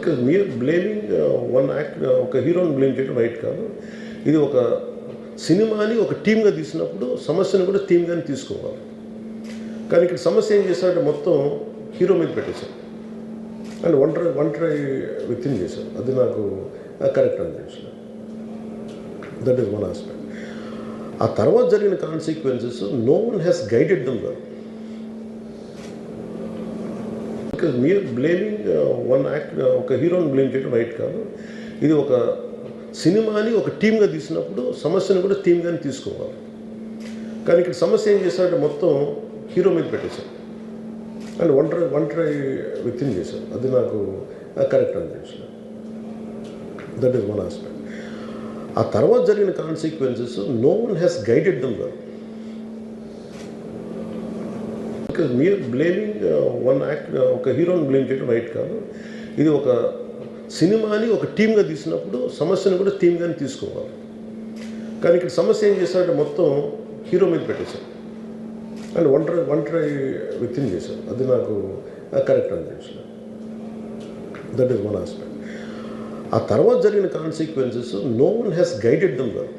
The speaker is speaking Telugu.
బికాజ్ మీరు బ్లేమింగ్ వన్ యాక్ట్ ఒక హీరోని బ్లేమ్ చేయడం రైట్ కాదు. ఇది ఒక సినిమాని ఒక టీమ్గా తీసినప్పుడు సమస్యను కూడా టీమ్గానే తీసుకోవాలి. కానీ ఇక్కడ సమస్య ఏం చేశారంటే మొత్తం హీరో మీద పెట్టేశారు అండ్ ఒంటరి వ్యక్తిని చేశారు. అది నాకు కరెక్ట్ అనిపించలేదు. That is one aspect. ఆ తర్వాత జరిగిన consequences no one has guided them well. Because మీరు బ్లేమింగ్ వన్ యాక్ట్ ఒక హీరోని బ్లేమ్ చేయడం రైట్ కాదు. ఇది ఒక సినిమాని ఒక టీమ్గా తీసినప్పుడు సమస్యను కూడా టీమ్గానే తీసుకోవాలి. కానీ ఇక్కడ సమస్య ఏం చేశారంటే మొత్తం హీరో మీద పెట్టేశారు అండ్ ఒంటరి వ్యక్తిని చేశారు. అది నాకు కరెక్ట్ అనిపించలేదు. That is one aspect. ఆ తర్వాత జరిగిన consequences no one has guided them well. Because మీరు బ్లేమింగ్ వన్ యాక్ట్ ఒక హీరోని బ్లేమ్ చేయడం రైట్ కాదు. ఇది ఒక సినిమాని ఒక టీమ్గా తీసినప్పుడు సమస్యను కూడా టీమ్గానే తీసుకోవాలి. కానీ ఇక్కడ సమస్య ఏం చేశారంటే మొత్తం హీరో మీద పెట్టేశారు అండ్ ఒంటరి వ్యక్తిని చేశారు. అది నాకు కరెక్ట్ అనిపించలేదు. That is one aspect. ఆ తర్వాత జరిగిన consequences no one has guided them well.